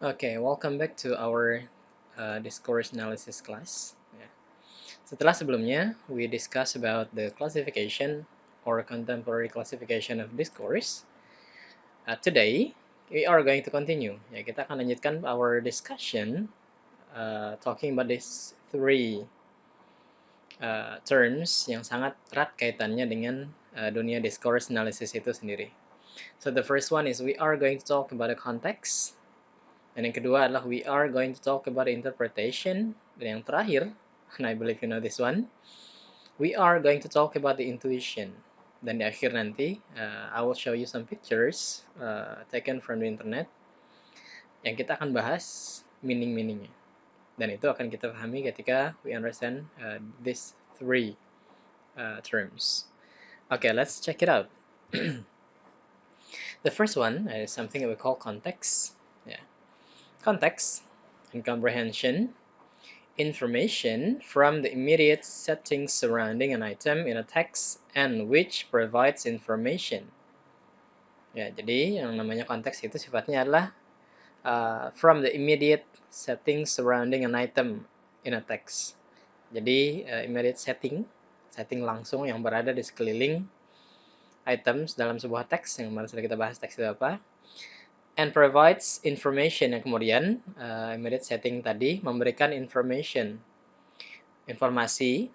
Okay, welcome back to our discourse analysis class. Yeah. Setelah sebelumnya, we discuss about the classification or contemporary classification of discourse. Today, we are going to continue. Ya, kita akan lanjutkan our discussion talking about these three terms yang sangat erat kaitannya dengan dunia discourse analysis itu sendiri. So the first one is we are going to talk about the context. Dan yang kedua adalah we are going to talk about interpretation. Dan yang terakhir, and I believe you know this one, we are going to talk about the intuition. Dan di akhir nanti, I will show you some pictures taken from the internet yang kita akan bahas meaning-meaningnya. Dan itu akan kita pahami ketika we understand these three terms. Okay, let's check it out. The first one is something we call context. Yeah. Context and comprehension, information from the immediate setting surrounding an item in a text and which provides information. Ya, jadi yang namanya konteks itu sifatnya adalah from the immediate setting surrounding an item in a text. Jadi immediate setting langsung yang berada di sekeliling items dalam sebuah teks yang kemarin sudah kita bahas teks itu apa. And provides information yang kemudian immediate setting tadi memberikan information. Informasi,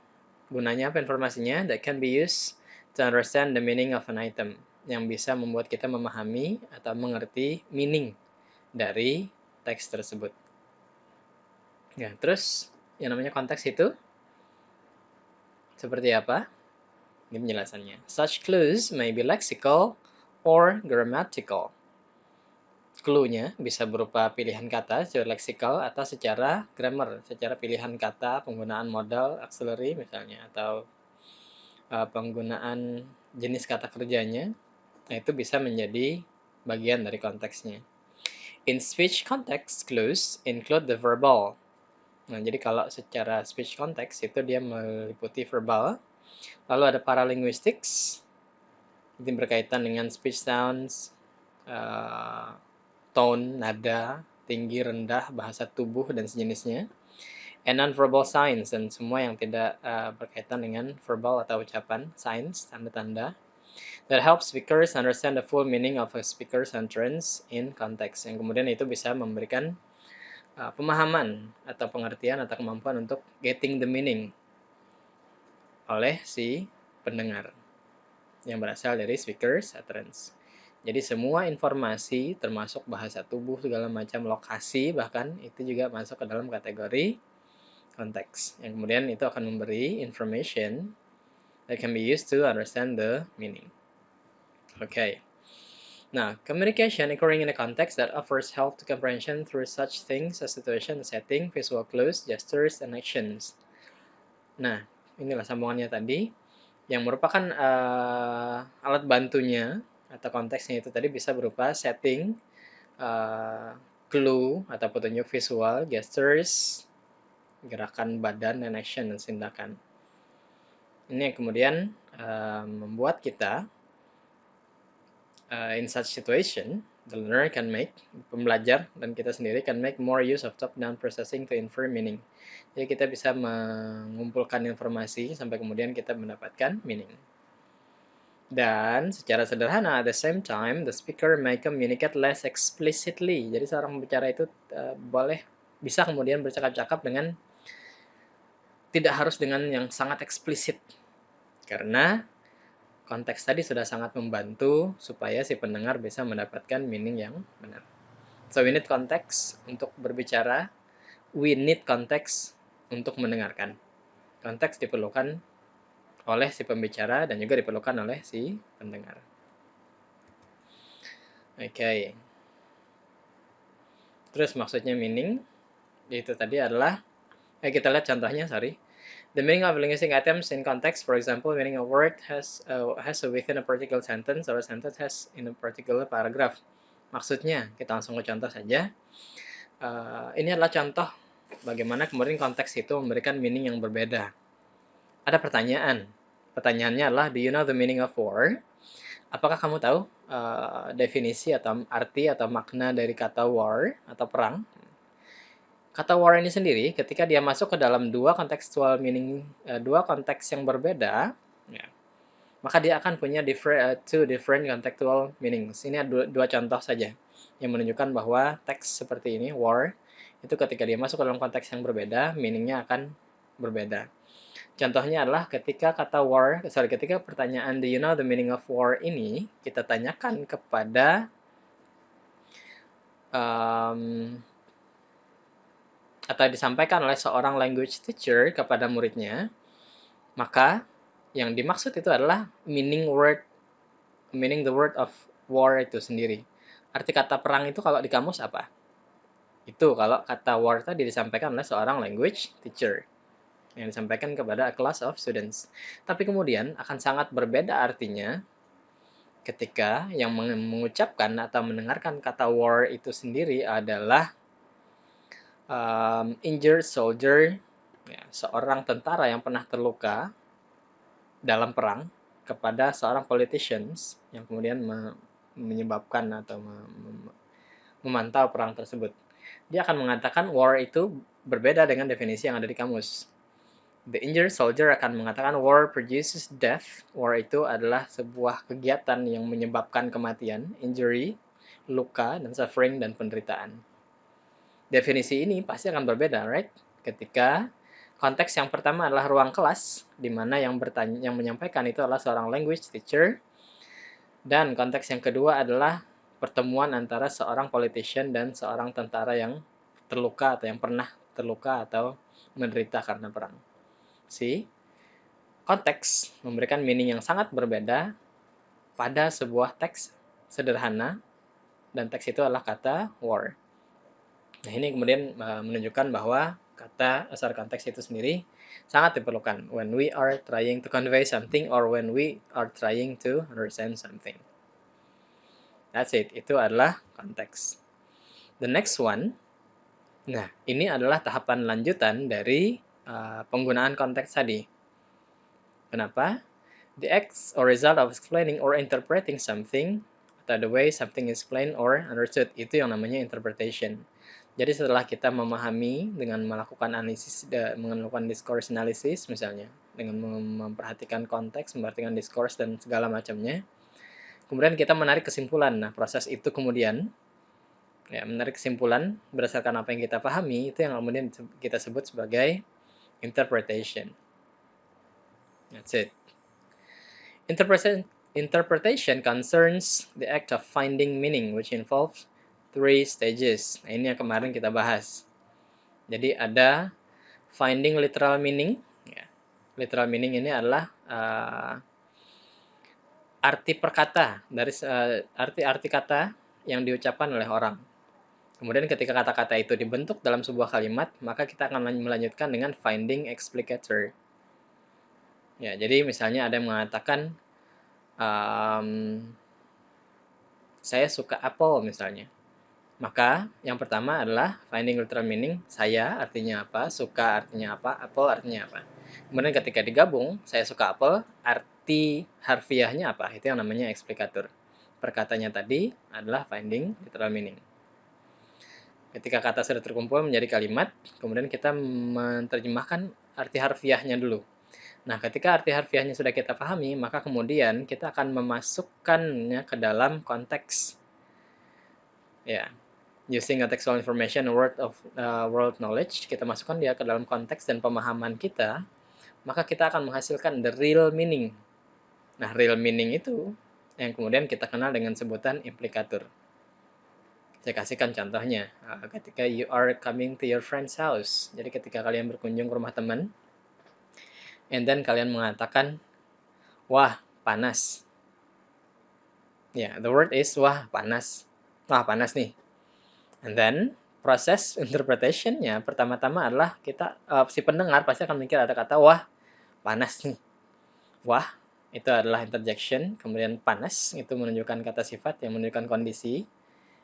gunanya apa informasinya? That can be used to understand the meaning of an item. Yang bisa membuat kita memahami atau mengerti meaning dari teks tersebut. Ya, terus yang namanya konteks itu seperti apa? Ini penjelasannya. Such clues may be lexical or grammatical. Clue-nya bisa berupa pilihan kata secara leksikal atau secara grammar, secara pilihan kata, penggunaan modal, auxiliary misalnya, atau penggunaan jenis kata kerjanya. Nah, itu bisa menjadi bagian dari konteksnya. In speech context, clues include the verbal. Nah, jadi kalau secara speech context itu dia meliputi verbal. Lalu ada paralinguistics, itu berkaitan dengan speech sounds, tone, nada, tinggi, rendah, bahasa tubuh, dan sejenisnya. And non-verbal signs, dan semua yang tidak berkaitan dengan verbal atau ucapan, signs, tanda-tanda. That helps speakers understand the full meaning of a speaker's entrance in context. Yang kemudian itu bisa memberikan pemahaman atau pengertian atau kemampuan untuk getting the meaning oleh si pendengar yang berasal dari speaker's utterance. Jadi semua informasi termasuk bahasa tubuh, segala macam lokasi bahkan itu juga masuk ke dalam kategori konteks. Yang kemudian itu akan memberi information that can be used to understand the meaning. Okay. Now, communication occurring in a context that offers help to comprehension through such things as situation, setting, visual clues, gestures, and actions. Nah, inilah sambungannya tadi, yang merupakan alat bantunya atau konteksnya itu tadi bisa berupa setting, clue atau petunjuk visual, gestures, gerakan badan, dan action dan tindakan. Ini yang kemudian membuat kita in such situation, the learner can make, pembelajar dan kita sendiri can make more use of top-down processing to infer meaning. Jadi kita bisa mengumpulkan informasi sampai kemudian kita mendapatkan meaning. Dan secara sederhana, at the same time, the speaker may communicate less explicitly. Jadi seorang pembicara itu bisa kemudian bercakap-cakap dengan tidak harus dengan yang sangat eksplisit. Karena konteks tadi sudah sangat membantu supaya si pendengar bisa mendapatkan meaning yang benar. So we need context untuk berbicara, we need context untuk mendengarkan. Konteks diperlukan oleh si pembicara dan juga diperlukan oleh si pendengar. Okay. Terus maksudnya meaning, itu tadi adalah, kita lihat contohnya, sorry. The meaning of linguistic items in context, for example, meaning a word has within a particular sentence or a sentence has in a particular paragraph. Maksudnya, kita langsung ke contoh saja. Ini adalah contoh bagaimana kemudian konteks itu memberikan meaning yang berbeda. Ada pertanyaan. Pertanyaannya adalah, do you know the meaning of war? Apakah kamu tahu definisi atau arti atau makna dari kata war atau perang? Kata war ini sendiri, ketika dia masuk ke dalam dua kontekstual meaning, dua konteks yang berbeda, ya, maka dia akan punya two different contextual meanings. Ini ada dua contoh saja yang menunjukkan bahwa teks seperti ini, war, itu ketika dia masuk ke dalam konteks yang berbeda, meaningnya akan berbeda. Contohnya adalah ketika pertanyaan "Do you know the meaning of war" ini kita tanyakan kepada atau disampaikan oleh seorang language teacher kepada muridnya, maka yang dimaksud itu adalah meaning the word of war itu sendiri. Arti kata perang itu kalau di kamus apa? Itu kalau kata war tadi disampaikan oleh seorang language teacher yang disampaikan kepada a class of students. Tapi kemudian akan sangat berbeda artinya ketika yang mengucapkan atau mendengarkan kata war itu sendiri adalah injured soldier, ya, seorang tentara yang pernah terluka dalam perang, kepada seorang politicians yang kemudian menyebabkan atau memantau perang tersebut. Dia akan mengatakan war itu berbeda dengan definisi yang ada di kamus. The injured soldier akan mengatakan war produces death. War itu adalah sebuah kegiatan yang menyebabkan kematian, injury, luka, dan suffering, dan penderitaan. Definisi ini pasti akan berbeda, right? Ketika konteks yang pertama adalah ruang kelas, di mana yang menyampaikan itu adalah seorang language teacher, dan konteks yang kedua adalah pertemuan antara seorang politician dan seorang tentara yang terluka atau yang pernah terluka atau menderita karena perang. See? Konteks memberikan meaning yang sangat berbeda pada sebuah teks sederhana, dan teks itu adalah kata war. Nah, ini kemudian menunjukkan bahwa kata asal konteks itu sendiri sangat diperlukan when we are trying to convey something or when we are trying to understand something. That's it. Itu adalah konteks. The next one, nah ini adalah tahapan lanjutan dari penggunaan konteks tadi. Kenapa? The act or result of explaining or interpreting something, atau the way something is explained or understood, itu yang namanya interpretation. Jadi setelah kita memahami dengan melakukan analisis, melakukan discourse analysis misalnya, dengan memperhatikan konteks, memperhatikan discourse dan segala macamnya, kemudian kita menarik kesimpulan. Nah, proses itu kemudian menarik kesimpulan berdasarkan apa yang kita pahami, itu yang kemudian kita sebut sebagai interpretation. That's it. Interpretation concerns the act of finding meaning, which involves 3 stages. Nah, ini yang kemarin kita bahas. Jadi ada finding literal meaning. Ya. Literal meaning ini adalah arti perkata, dari arti-arti kata yang diucapkan oleh orang. Kemudian ketika kata-kata itu dibentuk dalam sebuah kalimat, maka kita akan melanjutkan dengan finding explicator. Ya, jadi misalnya ada yang mengatakan, saya suka apple misalnya. Maka yang pertama adalah finding literal meaning, saya artinya apa, suka artinya apa, apple artinya apa. Kemudian ketika digabung, saya suka apple, arti harfiahnya apa, itu yang namanya explicator. Perkatanya tadi adalah finding literal meaning. Ketika kata sudah terkumpul menjadi kalimat, kemudian kita menerjemahkan arti harfiahnya dulu. Nah, ketika arti harfiahnya sudah kita pahami, maka kemudian kita akan memasukkannya ke dalam konteks. Ya, using contextual information world knowledge, kita masukkan dia ke dalam konteks dan pemahaman kita, maka kita akan menghasilkan the real meaning. Nah, real meaning itu yang kemudian kita kenal dengan sebutan implikator. Saya kasihkan contohnya, ketika you are coming to your friend's house. Jadi ketika kalian berkunjung ke rumah teman, and then kalian mengatakan, wah, panas. Ya, the word is, wah, panas. Wah, panas nih. And then, proses interpretation-nya pertama-tama adalah kita, si pendengar pasti akan mikir ada kata, wah, panas nih. Wah, itu adalah interjection. Kemudian panas, itu menunjukkan kata sifat yang menunjukkan kondisi.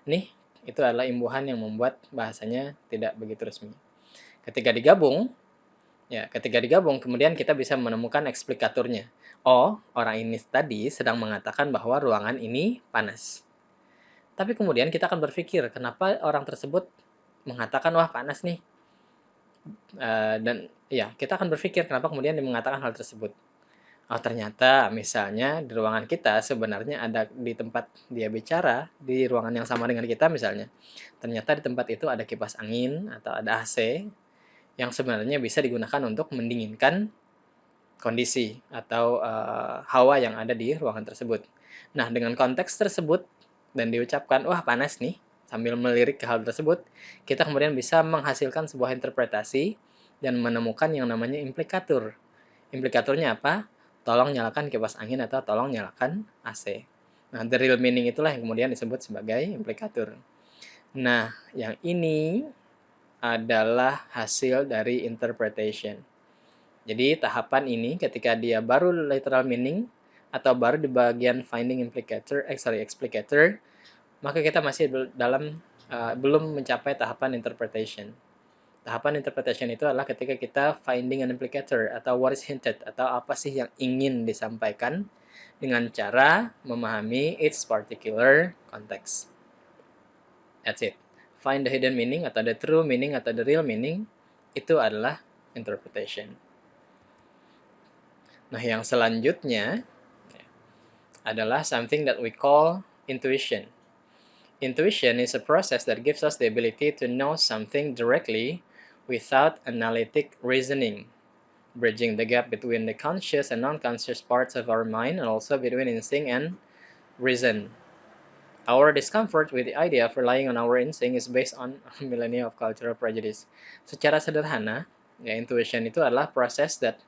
Nih, itu adalah imbuhan yang membuat bahasanya tidak begitu resmi. Ketika digabung, Ya, ketika digabung, kemudian kita bisa menemukan eksplikatornya. Oh, orang ini tadi sedang mengatakan bahwa ruangan ini panas. Tapi kemudian kita akan berpikir, kenapa orang tersebut mengatakan, wah panas nih. Dan ya, kita akan berpikir, kenapa kemudian dia mengatakan hal tersebut. Oh, ternyata misalnya di ruangan kita sebenarnya ada di tempat dia bicara, di ruangan yang sama dengan kita misalnya. Ternyata di tempat itu ada kipas angin atau ada AC yang sebenarnya bisa digunakan untuk mendinginkan kondisi atau hawa yang ada di ruangan tersebut. Nah, dengan konteks tersebut dan diucapkan, wah panas nih, sambil melirik ke hal tersebut, kita kemudian bisa menghasilkan sebuah interpretasi dan menemukan yang namanya implikatur. Implikaturnya apa? Tolong nyalakan kipas angin atau tolong nyalakan AC. Nah, the real meaning itulah yang kemudian disebut sebagai implikatur. Nah, yang ini adalah hasil dari interpretation. Jadi tahapan ini ketika dia baru literal meaning atau baru di bagian finding explicator, maka kita masih dalam belum mencapai tahapan interpretation. Tahapan interpretation itu adalah ketika kita finding an implicator atau what is hinted atau apa sih yang ingin disampaikan dengan cara memahami its particular context. That's it. Find the hidden meaning atau the true meaning atau the real meaning itu adalah interpretation. Nah, yang selanjutnya adalah something that we call intuition. Intuition is a process that gives us the ability to know something directly without analytic reasoning, bridging the gap between the conscious and non-conscious parts of our mind and also between instinct and reason. Our discomfort with the idea of relying on our instinct is based on millennia of cultural prejudice. Secara sederhana, ya, intuition itu adalah proses that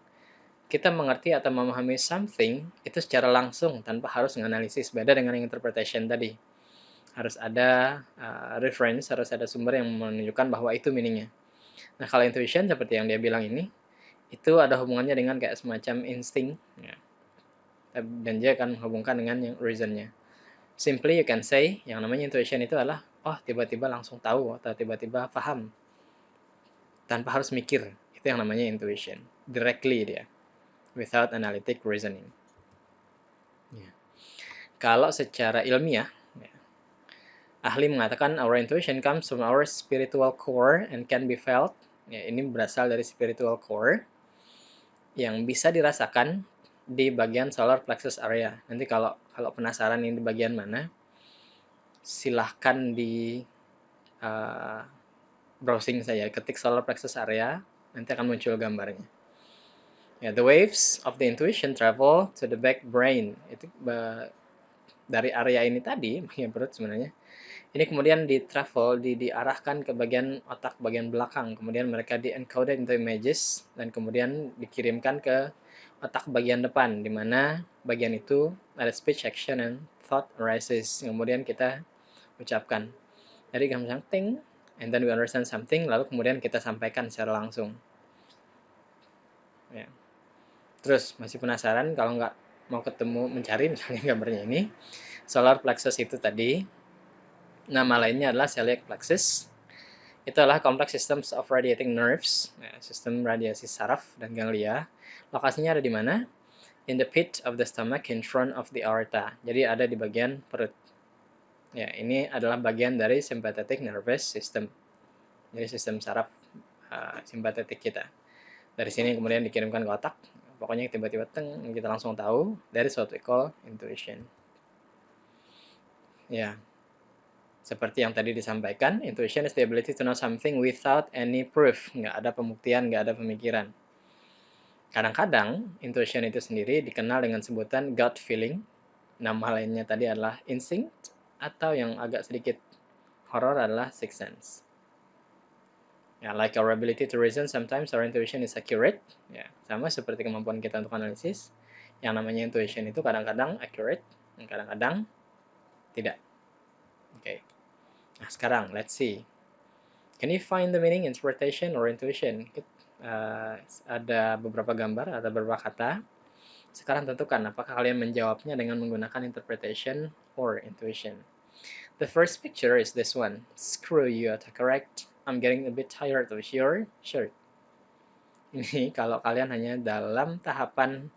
kita mengerti atau memahami something itu secara langsung tanpa harus menganalisis. Beda dengan interpretation tadi. Harus ada reference, harus ada sumber yang menunjukkan bahwa itu meaningnya. Nah, kalau intuition seperti yang dia bilang ini, itu ada hubungannya dengan kayak semacam insting. Ya. Dan dia akan menghubungkan dengan yang reasonnya. Simply you can say, yang namanya intuition itu adalah, oh tiba-tiba langsung tahu atau tiba-tiba paham. Tanpa harus mikir. Itu yang namanya intuition. Directly dia. Without analytic reasoning. Ya. Kalau secara ilmiah, ya, ahli mengatakan our intuition comes from our spiritual core and can be felt. Ya, ini berasal dari spiritual core yang bisa dirasakan di bagian solar plexus area. Nanti kalau penasaran ini di bagian mana, silahkan di browsing saja, ketik solar plexus area, nanti akan muncul gambarnya. Ya, the waves of the intuition travel to the back brain. Itu dari area ini tadi, bagian perut sebenarnya. Ini kemudian diarahkan ke bagian otak bagian belakang. Kemudian mereka di-encoded into images dan kemudian dikirimkan ke otak bagian depan, di mana bagian itu ada speech, action, and thought arises. Kemudian kita ucapkan. Jadi kami something, and then we understand something, lalu kemudian kita sampaikan secara langsung. Ya. Terus masih penasaran kalau nggak mau ketemu mencari misalnya gambarnya ini, solar plexus itu tadi nama lainnya adalah celiac plexus. Itu adalah complex systems of radiating nerves, ya, sistem radiasi saraf dan ganglia. Lokasinya ada di mana? In the pit of the stomach in front of the aorta. Jadi ada di bagian perut. Ya, ini adalah bagian dari sympathetic nervous system. Jadi sistem saraf simpatetik kita. Dari sini kemudian dikirimkan ke otak. Pokoknya tiba-tiba kita langsung tahu. That is what we call intuition. Ya, seperti yang tadi disampaikan, intuition is the ability to know something without any proof. Nggak ada pembuktian, nggak ada pemikiran. Kadang-kadang, intuition itu sendiri dikenal dengan sebutan gut feeling. Nama lainnya tadi adalah instinct, atau yang agak sedikit horor adalah sixth sense. Ya, like our ability to reason, sometimes our intuition is accurate. Ya, sama seperti kemampuan kita untuk analisis. Yang namanya intuition itu kadang-kadang accurate, dan kadang-kadang tidak. Oke. Nah, sekarang, let's see. Can you find the meaning, interpretation, or intuition? Ada beberapa gambar, ada beberapa kata. Sekarang tentukan apakah kalian menjawabnya dengan menggunakan interpretation or intuition. The first picture is this one. Screw you, autocorrect. I'm getting a bit tired of your shirt. Ini kalau kalian hanya dalam tahapan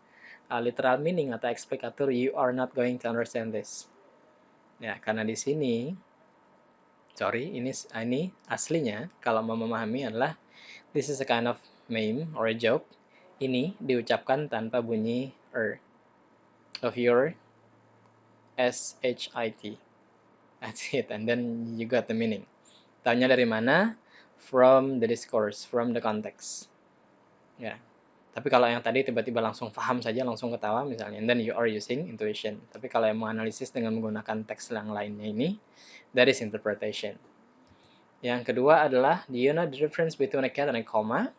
literal meaning atau explicator, you are not going to understand this. Ya, karena di sini, sorry, ini aslinya kalau mau memahami adalah this is a kind of meme or a joke. Ini diucapkan tanpa bunyi of your shit. That's it, and then you got the meaning. Taunya dari mana? From the discourse, from the context. Ya. Tapi kalau yang tadi tiba-tiba langsung paham saja, langsung ketawa misalnya, and then you are using intuition. Tapi kalau yang menganalisis dengan menggunakan teks yang lainnya ini, that is interpretation. Yang kedua adalah, do you know the difference between a cat and a comma?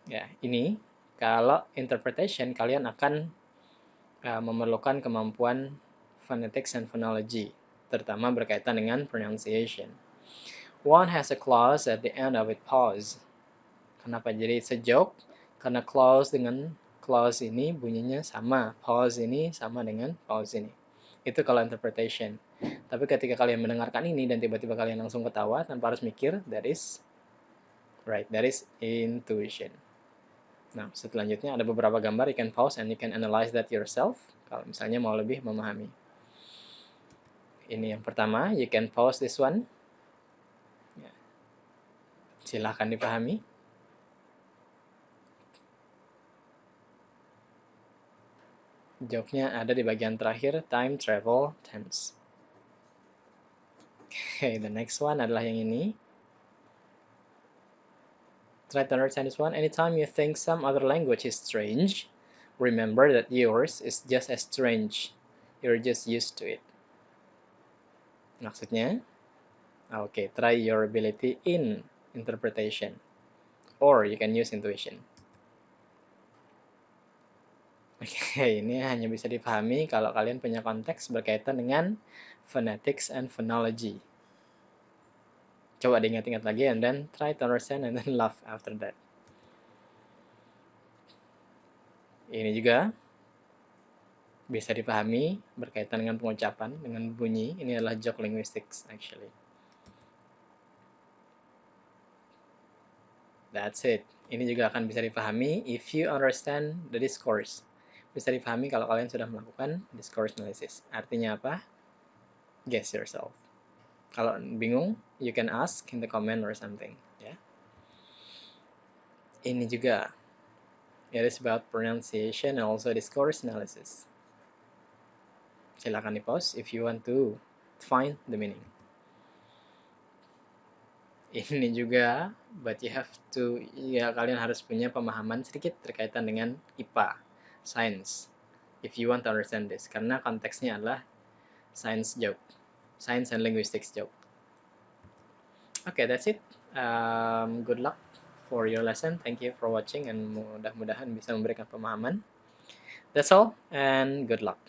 Ya, ini kalau interpretation kalian akan memerlukan kemampuan phonetics and phonology, terutama berkaitan dengan pronunciation. One has a clause at the end of it, pause. Kenapa jadi it's a joke? Karena clause dengan clause ini bunyinya sama, pause ini sama dengan pause ini. Itu kalau interpretation. Tapi ketika kalian mendengarkan ini dan tiba-tiba kalian langsung ketawa tanpa harus mikir, that is right, that is intuition. Nah, selanjutnya ada beberapa gambar, you can pause and you can analyze that yourself. Kalau misalnya mau lebih memahami. Ini yang pertama, you can pause this one. Silahkan dipahami. Joke-nya ada di bagian terakhir, time travel tense. Okay, the next one adalah yang ini. Try to understand this one. Anytime you think some other language is strange, remember that yours is just as strange. You're just used to it. Maksudnya, okay, try your ability in interpretation. Or you can use intuition. Oke, ini hanya bisa dipahami kalau kalian punya konteks berkaitan dengan phonetics and phonology. Coba diingat-ingat lagi and then try to understand and then laugh after that. Ini juga bisa dipahami berkaitan dengan pengucapan, dengan bunyi. Ini adalah joke linguistics actually. That's it. Ini juga akan bisa dipahami if you understand the discourse. Bisa dipahami kalau kalian sudah melakukan discourse analysis. Artinya apa? Guess yourself. Kalau bingung, you can ask in the comment or something. Ya. Ini juga. It is about pronunciation and also discourse analysis. Silakan di-pause if you want to find the meaning. Ini juga, but you have to, ya kalian harus punya pemahaman sedikit terkaitan dengan IPA, science, if you want to understand this, karena konteksnya adalah science joke, science and linguistics joke. Okay, that's it. Good luck for your lesson. Thank you for watching and mudah-mudahan bisa memberikan pemahaman. That's all and good luck.